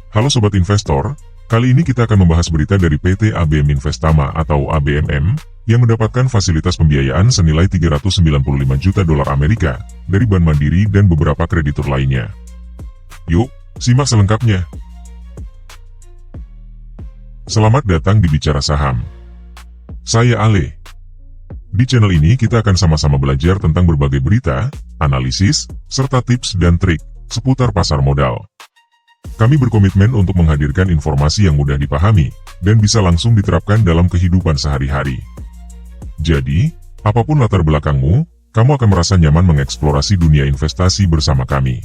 Halo Sobat Investor, kali ini kita akan membahas berita dari PT ABM Investama atau ABMM yang mendapatkan fasilitas pembiayaan senilai 395 juta dolar Amerika dari Bank Mandiri dan beberapa kreditur lainnya. Yuk, simak selengkapnya. Selamat datang di Bicara Saham. Saya Ale. Di channel ini kita akan sama-sama belajar tentang berbagai berita, analisis, serta tips dan trik seputar pasar modal. Kami berkomitmen untuk menghadirkan informasi yang mudah dipahami dan bisa langsung diterapkan dalam kehidupan sehari-hari. Jadi, apapun latar belakangmu, kamu akan merasa nyaman mengeksplorasi dunia investasi bersama kami.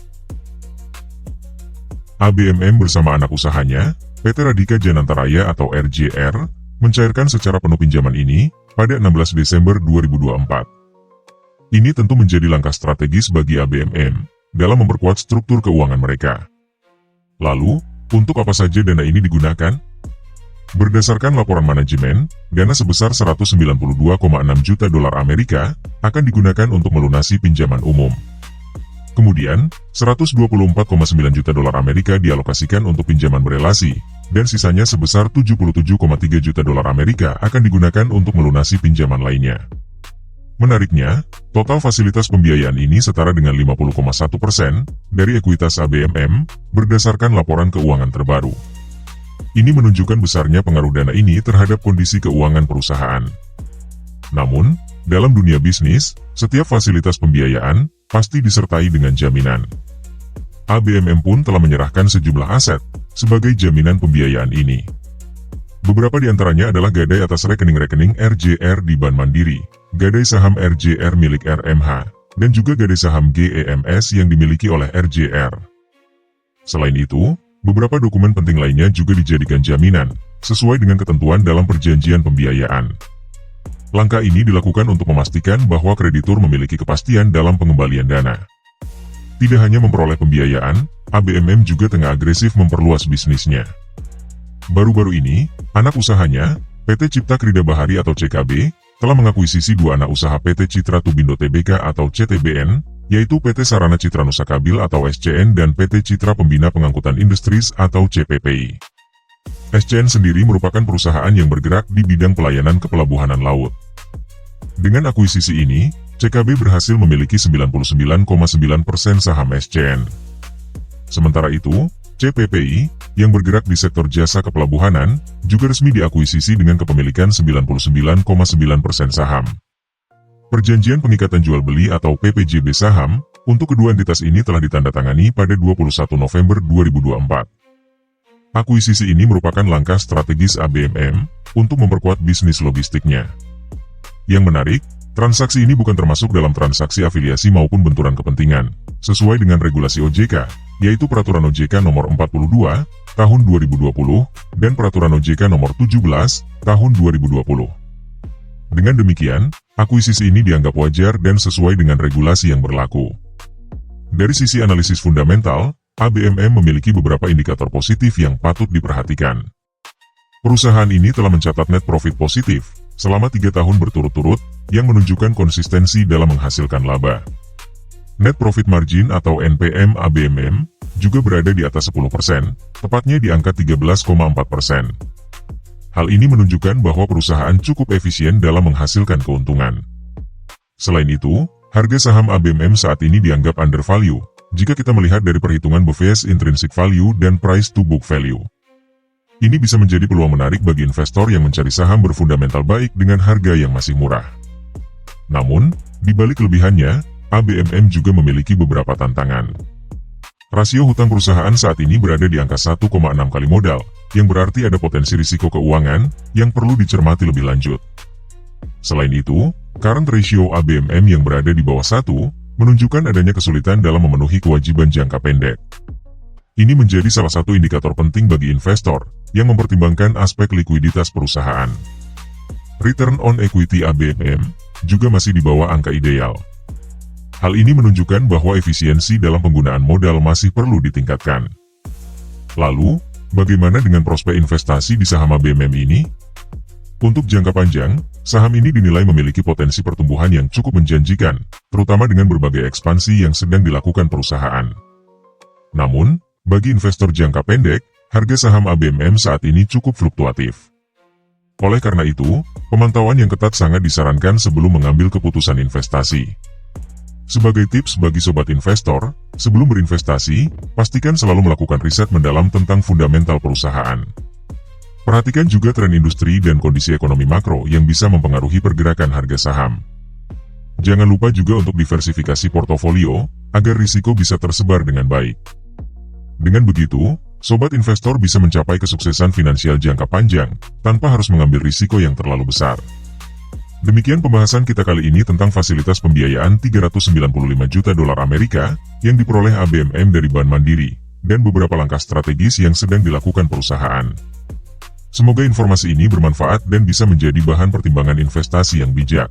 ABMM bersama anak usahanya, PT Radika Janantaraya atau RJR, mencairkan secara penuh pinjaman ini pada 16 Desember 2024. Ini tentu menjadi langkah strategis bagi ABMM dalam memperkuat struktur keuangan mereka. Lalu, untuk apa saja dana ini digunakan? Berdasarkan laporan manajemen, dana sebesar 192,6 juta dolar Amerika akan digunakan untuk melunasi pinjaman umum. Kemudian, 124,9 juta dolar Amerika dialokasikan untuk pinjaman berelasi, dan sisanya sebesar 77,3 juta dolar Amerika akan digunakan untuk melunasi pinjaman lainnya. Menariknya, total fasilitas pembiayaan ini setara dengan 50,1% dari ekuitas ABMM berdasarkan laporan keuangan terbaru. Ini menunjukkan besarnya pengaruh dana ini terhadap kondisi keuangan perusahaan. Namun, dalam dunia bisnis, setiap fasilitas pembiayaan pasti disertai dengan jaminan. ABMM pun telah menyerahkan sejumlah aset sebagai jaminan pembiayaan ini. Beberapa di antaranya adalah gadai atas rekening-rekening RJR di Bank Mandiri, gadai saham RJR milik RMH, dan juga gadai saham GEMS yang dimiliki oleh RJR. Selain itu, beberapa dokumen penting lainnya juga dijadikan jaminan, sesuai dengan ketentuan dalam perjanjian pembiayaan. Langkah ini dilakukan untuk memastikan bahwa kreditur memiliki kepastian dalam pengembalian dana. Tidak hanya memperoleh pembiayaan, ABMM juga tengah agresif memperluas bisnisnya. Baru-baru ini, anak usahanya, PT Cipta Krida Bahari atau CKB, telah mengakuisisi dua anak usaha PT Citra Tubindo Tbk atau CTBN, yaitu PT Sarana Citra Nusa Kabil atau SCN dan PT Citra Pembina Pengangkutan Industries atau CPPI. SCN sendiri merupakan perusahaan yang bergerak di bidang pelayanan kepelabuhanan laut. Dengan akuisisi ini, CKB berhasil memiliki 99,9% saham SCN. Sementara itu, CPPI, yang bergerak di sektor jasa kepelabuhanan, juga resmi diakuisisi dengan kepemilikan 99,9% saham. Perjanjian pengikatan jual beli atau PPJB saham, untuk kedua entitas ini telah ditandatangani pada 21 November 2024. Akuisisi ini merupakan langkah strategis ABMM untuk memperkuat bisnis logistiknya. Yang menarik, transaksi ini bukan termasuk dalam transaksi afiliasi maupun benturan kepentingan, sesuai dengan regulasi OJK, yaitu Peraturan OJK Nomor 42, Tahun 2020, dan Peraturan OJK Nomor 17, Tahun 2020. Dengan demikian, akuisisi ini dianggap wajar dan sesuai dengan regulasi yang berlaku. Dari sisi analisis fundamental, ABMM memiliki beberapa indikator positif yang patut diperhatikan. Perusahaan ini telah mencatat net profit positif selama 3 tahun berturut-turut, yang menunjukkan konsistensi dalam menghasilkan laba. Net profit margin atau NPM ABMM juga berada di atas 10%, tepatnya di angka 13,4%. Hal ini menunjukkan bahwa perusahaan cukup efisien dalam menghasilkan keuntungan. Selain itu, harga saham ABMM saat ini dianggap undervalue, jika kita melihat dari perhitungan BVS Intrinsic Value dan Price to Book Value. Ini bisa menjadi peluang menarik bagi investor yang mencari saham berfundamental baik dengan harga yang masih murah. Namun, di balik kelebihannya, ABMM juga memiliki beberapa tantangan. Rasio hutang perusahaan saat ini berada di angka 1,6 kali modal, yang berarti ada potensi risiko keuangan yang perlu dicermati lebih lanjut. Selain itu, current ratio ABMM yang berada di bawah 1, menunjukkan adanya kesulitan dalam memenuhi kewajiban jangka pendek. Ini menjadi salah satu indikator penting bagi investor yang mempertimbangkan aspek likuiditas perusahaan. Return on equity ABMM juga masih di bawah angka ideal. Hal ini menunjukkan bahwa efisiensi dalam penggunaan modal masih perlu ditingkatkan. Lalu, bagaimana dengan prospek investasi di saham ABMM ini? Untuk jangka panjang, saham ini dinilai memiliki potensi pertumbuhan yang cukup menjanjikan, terutama dengan berbagai ekspansi yang sedang dilakukan perusahaan. Namun, bagi investor jangka pendek, harga saham ABMM saat ini cukup fluktuatif. Oleh karena itu, pemantauan yang ketat sangat disarankan sebelum mengambil keputusan investasi. Sebagai tips bagi sobat investor, sebelum berinvestasi, pastikan selalu melakukan riset mendalam tentang fundamental perusahaan. Perhatikan juga tren industri dan kondisi ekonomi makro yang bisa mempengaruhi pergerakan harga saham. Jangan lupa juga untuk diversifikasi portofolio, agar risiko bisa tersebar dengan baik. Dengan begitu, sobat investor bisa mencapai kesuksesan finansial jangka panjang, tanpa harus mengambil risiko yang terlalu besar. Demikian pembahasan kita kali ini tentang fasilitas pembiayaan 395 juta dolar Amerika yang diperoleh ABMM dari Bank Mandiri, dan beberapa langkah strategis yang sedang dilakukan perusahaan. Semoga informasi ini bermanfaat dan bisa menjadi bahan pertimbangan investasi yang bijak.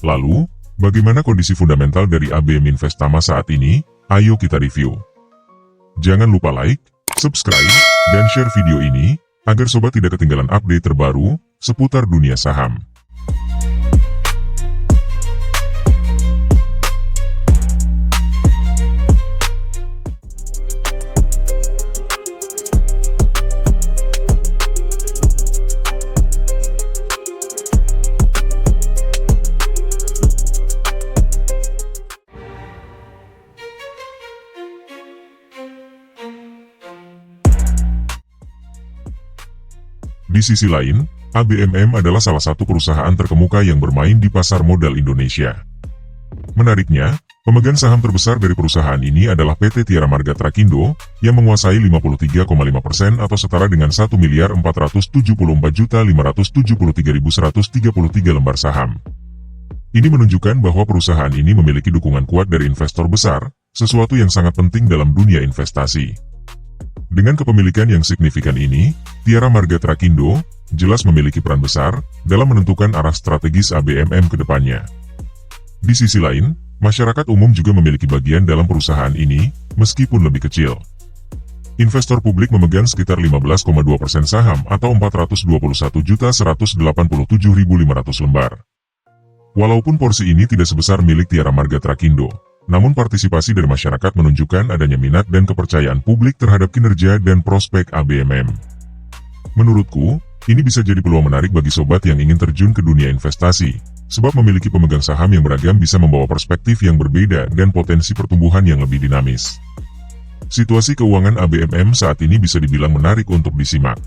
Lalu, bagaimana kondisi fundamental dari ABM Investama saat ini? Ayo kita review. Jangan lupa like, subscribe, dan share video ini, agar sobat tidak ketinggalan update terbaru seputar dunia saham. Di sisi lain, ABMM adalah salah satu perusahaan terkemuka yang bermain di pasar modal Indonesia. Menariknya, pemegang saham terbesar dari perusahaan ini adalah PT Tiara Marga Trakindo, yang menguasai 53,5% atau setara dengan 1.474.573.133 lembar saham. Ini menunjukkan bahwa perusahaan ini memiliki dukungan kuat dari investor besar, sesuatu yang sangat penting dalam dunia investasi. Dengan kepemilikan yang signifikan ini, Tiara Marga Trakindo jelas memiliki peran besar dalam menentukan arah strategis ABMM ke depannya. Di sisi lain, masyarakat umum juga memiliki bagian dalam perusahaan ini, meskipun lebih kecil. Investor publik memegang sekitar 15,2% saham atau 421.187.500 lembar. Walaupun porsi ini tidak sebesar milik Tiara Marga Trakindo, namun partisipasi dari masyarakat menunjukkan adanya minat dan kepercayaan publik terhadap kinerja dan prospek ABMM. Menurutku, ini bisa jadi peluang menarik bagi sobat yang ingin terjun ke dunia investasi, sebab memiliki pemegang saham yang beragam bisa membawa perspektif yang berbeda dan potensi pertumbuhan yang lebih dinamis. Situasi keuangan ABMM saat ini bisa dibilang menarik untuk disimak.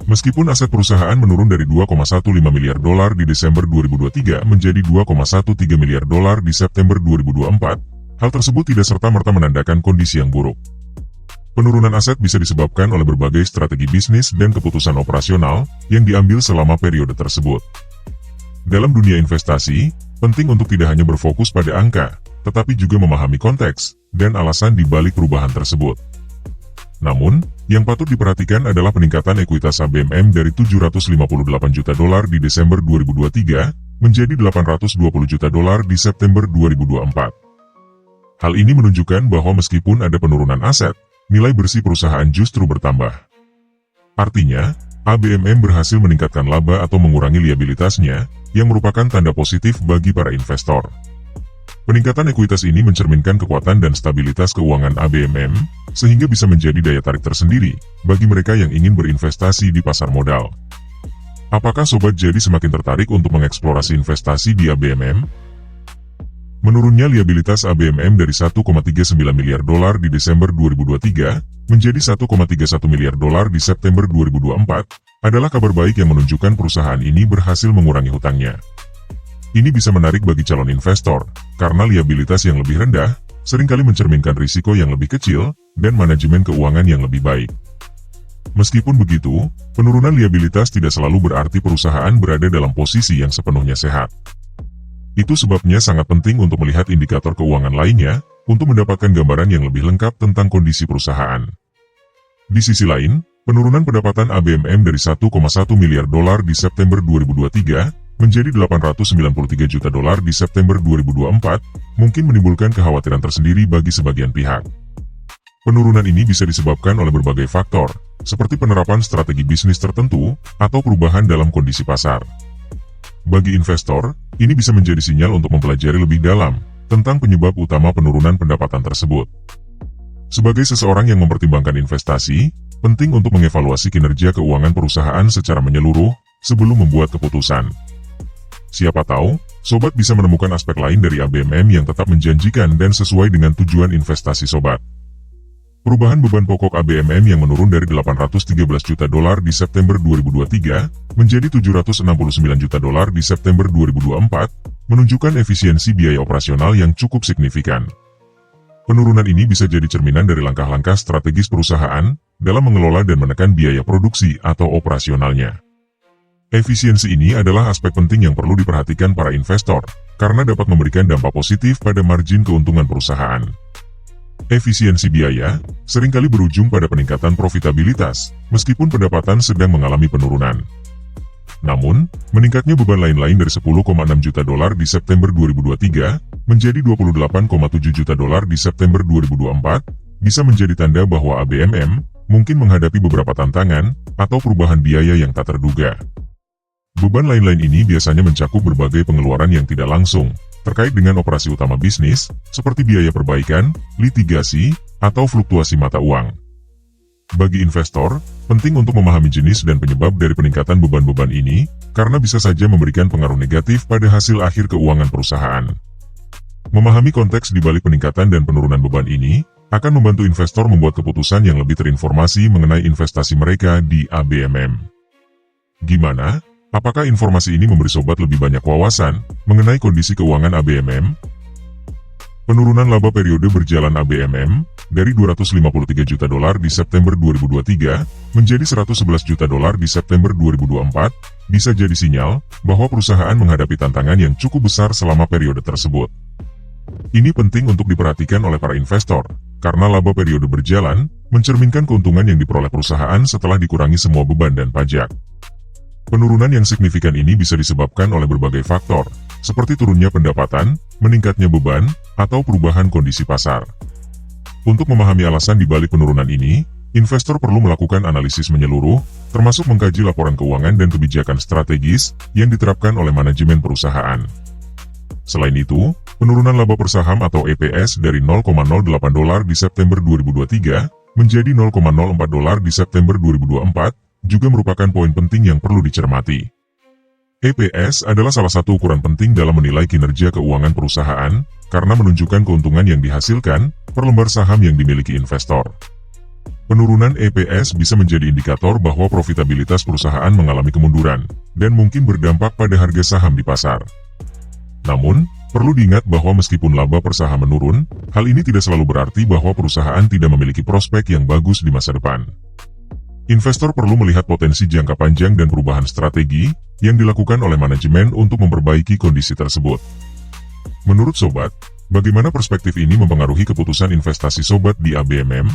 Meskipun aset perusahaan menurun dari 2,15 miliar dolar di Desember 2023 menjadi 2,13 miliar dolar di September 2024, hal tersebut tidak serta-merta menandakan kondisi yang buruk. Penurunan aset bisa disebabkan oleh berbagai strategi bisnis dan keputusan operasional yang diambil selama periode tersebut. Dalam dunia investasi, penting untuk tidak hanya berfokus pada angka, tetapi juga memahami konteks dan alasan di balik perubahan tersebut. Namun, yang patut diperhatikan adalah peningkatan ekuitas ABMM dari 758 juta dolar di Desember 2023 menjadi 820 juta dolar di September 2024. Hal ini menunjukkan bahwa meskipun ada penurunan aset, nilai bersih perusahaan justru bertambah. Artinya, ABMM berhasil meningkatkan laba atau mengurangi liabilitasnya, yang merupakan tanda positif bagi para investor. Peningkatan ekuitas ini mencerminkan kekuatan dan stabilitas keuangan ABMM, sehingga bisa menjadi daya tarik tersendiri bagi mereka yang ingin berinvestasi di pasar modal. Apakah sobat jadi semakin tertarik untuk mengeksplorasi investasi di ABMM? Menurunnya liabilitas ABMM dari 1,39 miliar dolar di Desember 2023 menjadi 1,31 miliar dolar di September 2024 adalah kabar baik yang menunjukkan perusahaan ini berhasil mengurangi hutangnya. Ini bisa menarik bagi calon investor, karena liabilitas yang lebih rendah seringkali mencerminkan risiko yang lebih kecil dan manajemen keuangan yang lebih baik. Meskipun begitu, penurunan liabilitas tidak selalu berarti perusahaan berada dalam posisi yang sepenuhnya sehat. Itu sebabnya sangat penting untuk melihat indikator keuangan lainnya untuk mendapatkan gambaran yang lebih lengkap tentang kondisi perusahaan. Di sisi lain, penurunan pendapatan ABMM dari 1,1 miliar dolar di September 2023 menjadi 893 juta dolar di September 2024, mungkin menimbulkan kekhawatiran tersendiri bagi sebagian pihak. Penurunan ini bisa disebabkan oleh berbagai faktor, seperti penerapan strategi bisnis tertentu, atau perubahan dalam kondisi pasar. Bagi investor, ini bisa menjadi sinyal untuk mempelajari lebih dalam tentang penyebab utama penurunan pendapatan tersebut. Sebagai seseorang yang mempertimbangkan investasi, penting untuk mengevaluasi kinerja keuangan perusahaan secara menyeluruh sebelum membuat keputusan. Siapa tahu, sobat bisa menemukan aspek lain dari ABMM yang tetap menjanjikan dan sesuai dengan tujuan investasi sobat. Perubahan beban pokok ABMM yang menurun dari 813 juta dolar di September 2023 menjadi 769 juta dolar di September 2024 menunjukkan efisiensi biaya operasional yang cukup signifikan. Penurunan ini bisa jadi cerminan dari langkah-langkah strategis perusahaan dalam mengelola dan menekan biaya produksi atau operasionalnya. Efisiensi ini adalah aspek penting yang perlu diperhatikan para investor, karena dapat memberikan dampak positif pada margin keuntungan perusahaan. Efisiensi biaya seringkali berujung pada peningkatan profitabilitas, meskipun pendapatan sedang mengalami penurunan. Namun, meningkatnya beban lain-lain dari 10,6 juta dolar di September 2023 menjadi 28,7 juta dolar di September 2024 bisa menjadi tanda bahwa ABMM mungkin menghadapi beberapa tantangan atau perubahan biaya yang tak terduga. Beban lain-lain ini biasanya mencakup berbagai pengeluaran yang tidak langsung, terkait dengan operasi utama bisnis, seperti biaya perbaikan, litigasi, atau fluktuasi mata uang. Bagi investor, penting untuk memahami jenis dan penyebab dari peningkatan beban-beban ini, karena bisa saja memberikan pengaruh negatif pada hasil akhir keuangan perusahaan. Memahami konteks di balik peningkatan dan penurunan beban ini, akan membantu investor membuat keputusan yang lebih terinformasi mengenai investasi mereka di ABMM. Gimana? Apakah informasi ini memberi sobat lebih banyak wawasan mengenai kondisi keuangan ABMM? Penurunan laba periode berjalan ABMM dari 253 juta dolar di September 2023 menjadi 111 juta dolar di September 2024 bisa jadi sinyal bahwa perusahaan menghadapi tantangan yang cukup besar selama periode tersebut. Ini penting untuk diperhatikan oleh para investor, karena laba periode berjalan mencerminkan keuntungan yang diperoleh perusahaan setelah dikurangi semua beban dan pajak. Penurunan yang signifikan ini bisa disebabkan oleh berbagai faktor, seperti turunnya pendapatan, meningkatnya beban, atau perubahan kondisi pasar. Untuk memahami alasan di balik penurunan ini, investor perlu melakukan analisis menyeluruh, termasuk mengkaji laporan keuangan dan kebijakan strategis yang diterapkan oleh manajemen perusahaan. Selain itu, penurunan laba per saham atau EPS dari 0,08 dolar di September 2023 menjadi 0,04 dolar di September 2024 juga merupakan poin penting yang perlu dicermati. EPS adalah salah satu ukuran penting dalam menilai kinerja keuangan perusahaan, karena menunjukkan keuntungan yang dihasilkan per lembar saham yang dimiliki investor. Penurunan EPS bisa menjadi indikator bahwa profitabilitas perusahaan mengalami kemunduran, dan mungkin berdampak pada harga saham di pasar. Namun, perlu diingat bahwa meskipun laba per saham menurun, hal ini tidak selalu berarti bahwa perusahaan tidak memiliki prospek yang bagus di masa depan. Investor perlu melihat potensi jangka panjang dan perubahan strategi yang dilakukan oleh manajemen untuk memperbaiki kondisi tersebut. Menurut sobat, bagaimana perspektif ini mempengaruhi keputusan investasi sobat di ABMM?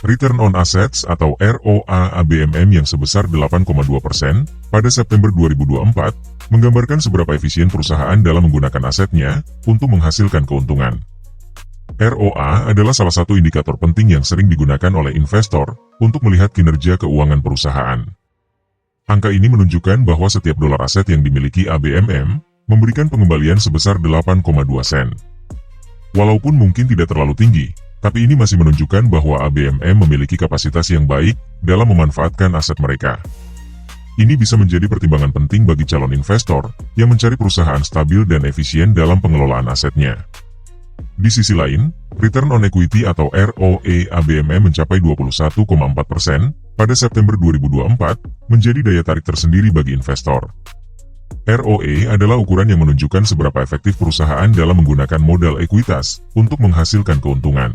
Return on Assets atau ROA ABMM yang sebesar 8,2% pada September 2024 menggambarkan seberapa efisien perusahaan dalam menggunakan asetnya untuk menghasilkan keuntungan. ROA adalah salah satu indikator penting yang sering digunakan oleh investor untuk melihat kinerja keuangan perusahaan. Angka ini menunjukkan bahwa setiap dolar aset yang dimiliki ABMM memberikan pengembalian sebesar 8,2 sen. Walaupun mungkin tidak terlalu tinggi, tapi ini masih menunjukkan bahwa ABMM memiliki kapasitas yang baik dalam memanfaatkan aset mereka. Ini bisa menjadi pertimbangan penting bagi calon investor yang mencari perusahaan stabil dan efisien dalam pengelolaan asetnya. Di sisi lain, Return on Equity atau ROE ABMM mencapai 21,4% pada September 2024, menjadi daya tarik tersendiri bagi investor. ROE adalah ukuran yang menunjukkan seberapa efektif perusahaan dalam menggunakan modal ekuitas untuk menghasilkan keuntungan.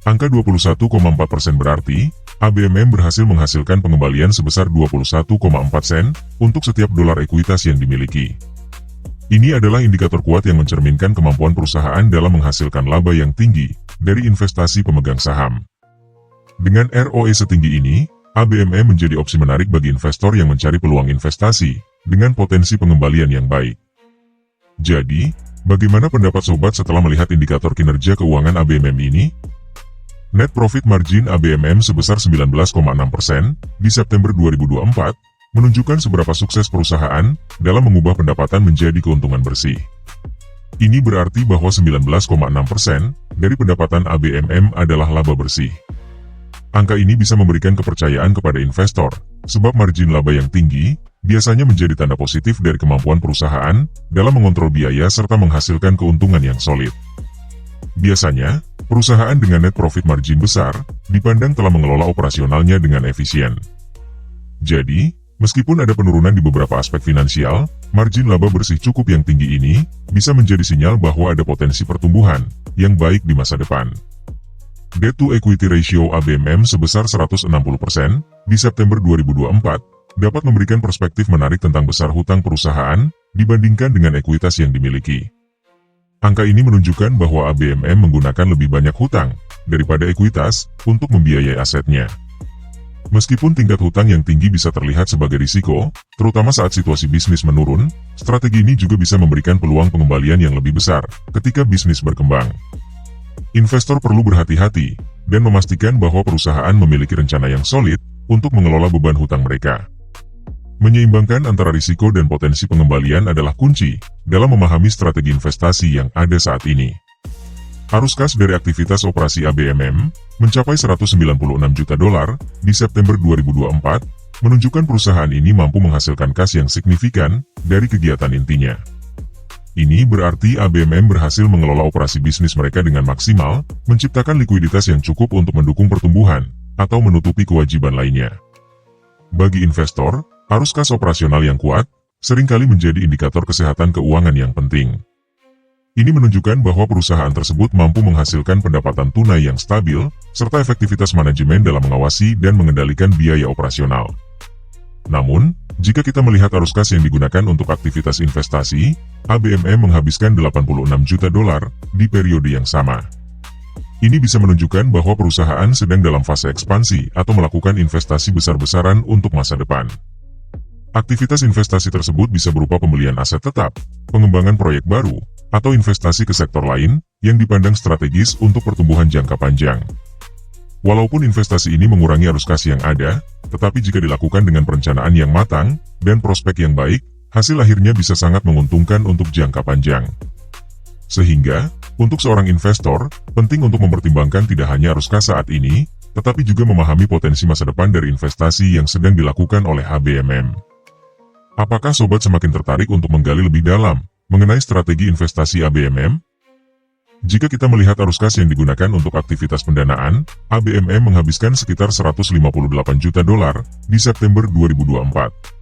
Angka 21,4% berarti, ABMM berhasil menghasilkan pengembalian sebesar 21,4 sen untuk setiap dolar ekuitas yang dimiliki. Ini adalah indikator kuat yang mencerminkan kemampuan perusahaan dalam menghasilkan laba yang tinggi dari investasi pemegang saham. Dengan ROE setinggi ini, ABMM menjadi opsi menarik bagi investor yang mencari peluang investasi dengan potensi pengembalian yang baik. Jadi, bagaimana pendapat sobat setelah melihat indikator kinerja keuangan ABMM ini? Net profit margin ABMM sebesar 19,6% di September 2024, menunjukkan seberapa sukses perusahaan dalam mengubah pendapatan menjadi keuntungan bersih. Ini berarti bahwa 19,6% dari pendapatan ABMM adalah laba bersih. Angka ini bisa memberikan kepercayaan kepada investor, sebab margin laba yang tinggi biasanya menjadi tanda positif dari kemampuan perusahaan dalam mengontrol biaya serta menghasilkan keuntungan yang solid. Biasanya, perusahaan dengan net profit margin besar dipandang telah mengelola operasionalnya dengan efisien. Jadi, meskipun ada penurunan di beberapa aspek finansial, margin laba bersih cukup yang tinggi ini bisa menjadi sinyal bahwa ada potensi pertumbuhan yang baik di masa depan. Debt to equity ratio ABMM sebesar 160% di September 2024 dapat memberikan perspektif menarik tentang besar hutang perusahaan dibandingkan dengan ekuitas yang dimiliki. Angka ini menunjukkan bahwa ABMM menggunakan lebih banyak hutang daripada ekuitas untuk membiayai asetnya. Meskipun tingkat hutang yang tinggi bisa terlihat sebagai risiko, terutama saat situasi bisnis menurun, strategi ini juga bisa memberikan peluang pengembalian yang lebih besar ketika bisnis berkembang. Investor perlu berhati-hati dan memastikan bahwa perusahaan memiliki rencana yang solid untuk mengelola beban hutang mereka. Menyeimbangkan antara risiko dan potensi pengembalian adalah kunci dalam memahami strategi investasi yang ada saat ini. Arus kas dari aktivitas operasi ABMM mencapai 196 juta dolar di September 2024, menunjukkan perusahaan ini mampu menghasilkan kas yang signifikan dari kegiatan intinya. Ini berarti ABMM berhasil mengelola operasi bisnis mereka dengan maksimal, menciptakan likuiditas yang cukup untuk mendukung pertumbuhan atau menutupi kewajiban lainnya. Bagi investor, arus kas operasional yang kuat seringkali menjadi indikator kesehatan keuangan yang penting. Ini menunjukkan bahwa perusahaan tersebut mampu menghasilkan pendapatan tunai yang stabil, serta efektivitas manajemen dalam mengawasi dan mengendalikan biaya operasional. Namun, jika kita melihat arus kas yang digunakan untuk aktivitas investasi, ABMM menghabiskan 86 juta dolar di periode yang sama. Ini bisa menunjukkan bahwa perusahaan sedang dalam fase ekspansi atau melakukan investasi besar-besaran untuk masa depan. Aktivitas investasi tersebut bisa berupa pembelian aset tetap, pengembangan proyek baru, atau investasi ke sektor lain yang dipandang strategis untuk pertumbuhan jangka panjang. Walaupun investasi ini mengurangi arus kas yang ada, tetapi jika dilakukan dengan perencanaan yang matang dan prospek yang baik, hasil akhirnya bisa sangat menguntungkan untuk jangka panjang. Sehingga, untuk seorang investor, penting untuk mempertimbangkan tidak hanya arus kas saat ini, tetapi juga memahami potensi masa depan dari investasi yang sedang dilakukan oleh ABMM. Apakah sobat semakin tertarik untuk menggali lebih dalam mengenai strategi investasi ABMM? Jika kita melihat arus kas yang digunakan untuk aktivitas pendanaan, ABMM menghabiskan sekitar 158 juta dolar di September 2024.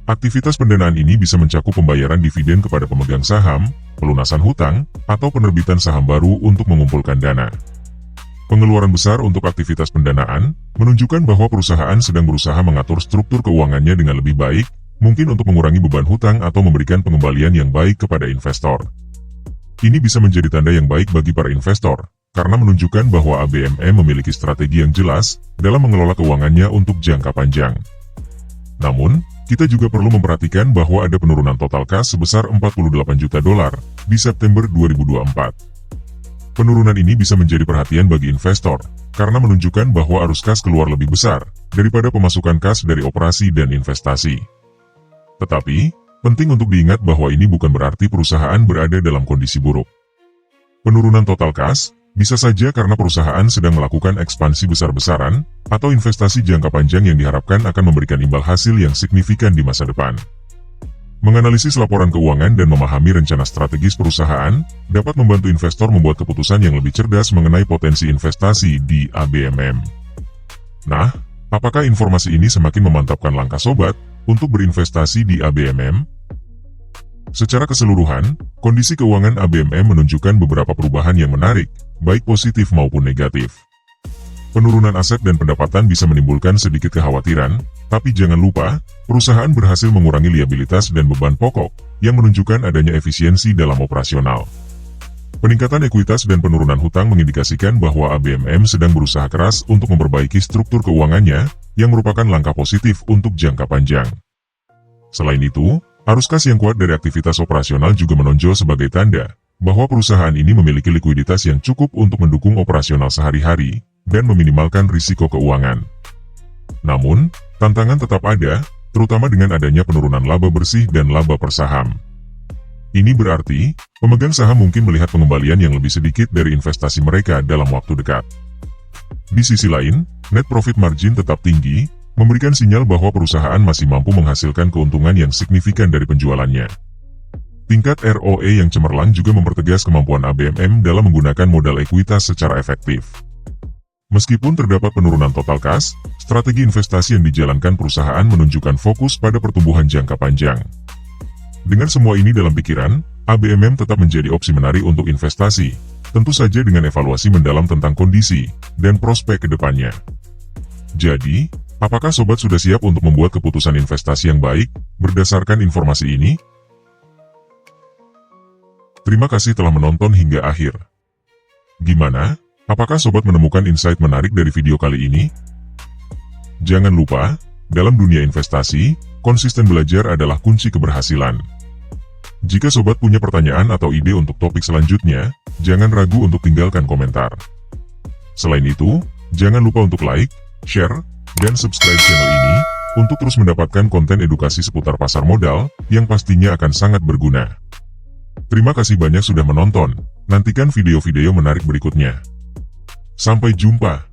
Aktivitas pendanaan ini bisa mencakup pembayaran dividen kepada pemegang saham, pelunasan hutang, atau penerbitan saham baru untuk mengumpulkan dana. Pengeluaran besar untuk aktivitas pendanaan menunjukkan bahwa perusahaan sedang berusaha mengatur struktur keuangannya dengan lebih baik, mungkin untuk mengurangi beban hutang atau memberikan pengembalian yang baik kepada investor. Ini bisa menjadi tanda yang baik bagi para investor, karena menunjukkan bahwa ABMM memiliki strategi yang jelas dalam mengelola keuangannya untuk jangka panjang. Namun, kita juga perlu memperhatikan bahwa ada penurunan total kas sebesar 48 juta dolar di September 2024. Penurunan ini bisa menjadi perhatian bagi investor, karena menunjukkan bahwa arus kas keluar lebih besar daripada pemasukan kas dari operasi dan investasi. Tetapi, penting untuk diingat bahwa ini bukan berarti perusahaan berada dalam kondisi buruk. Penurunan total kas bisa saja karena perusahaan sedang melakukan ekspansi besar-besaran atau investasi jangka panjang yang diharapkan akan memberikan imbal hasil yang signifikan di masa depan. Menganalisis laporan keuangan dan memahami rencana strategis perusahaan dapat membantu investor membuat keputusan yang lebih cerdas mengenai potensi investasi di ABMM. Nah, apakah informasi ini semakin memantapkan langkah sobat untuk berinvestasi di ABMM? Secara keseluruhan, kondisi keuangan ABMM menunjukkan beberapa perubahan yang menarik, baik positif maupun negatif. Penurunan aset dan pendapatan bisa menimbulkan sedikit kekhawatiran, tapi jangan lupa, perusahaan berhasil mengurangi liabilitas dan beban pokok, yang menunjukkan adanya efisiensi dalam operasional. Peningkatan ekuitas dan penurunan hutang mengindikasikan bahwa ABMM sedang berusaha keras untuk memperbaiki struktur keuangannya, yang merupakan langkah positif untuk jangka panjang. Selain itu, arus kas yang kuat dari aktivitas operasional juga menonjol sebagai tanda bahwa perusahaan ini memiliki likuiditas yang cukup untuk mendukung operasional sehari-hari dan meminimalkan risiko keuangan. Namun, tantangan tetap ada, terutama dengan adanya penurunan laba bersih dan laba per saham. Ini berarti, pemegang saham mungkin melihat pengembalian yang lebih sedikit dari investasi mereka dalam waktu dekat. Di sisi lain, net profit margin tetap tinggi, memberikan sinyal bahwa perusahaan masih mampu menghasilkan keuntungan yang signifikan dari penjualannya. Tingkat ROE yang cemerlang juga mempertegas kemampuan ABMM dalam menggunakan modal ekuitas secara efektif. Meskipun terdapat penurunan total kas, strategi investasi yang dijalankan perusahaan menunjukkan fokus pada pertumbuhan jangka panjang. Dengan semua ini dalam pikiran, ABMM tetap menjadi opsi menarik untuk investasi, tentu saja dengan evaluasi mendalam tentang kondisi dan prospek ke depannya. Jadi, apakah sobat sudah siap untuk membuat keputusan investasi yang baik berdasarkan informasi ini? Terima kasih telah menonton hingga akhir. Gimana? Apakah sobat menemukan insight menarik dari video kali ini? Jangan lupa, dalam dunia investasi, konsisten belajar adalah kunci keberhasilan. Jika sobat punya pertanyaan atau ide untuk topik selanjutnya, jangan ragu untuk tinggalkan komentar. Selain itu, jangan lupa untuk like, share, dan subscribe channel ini, untuk terus mendapatkan konten edukasi seputar pasar modal, yang pastinya akan sangat berguna. Terima kasih banyak sudah menonton, nantikan video-video menarik berikutnya. Sampai jumpa.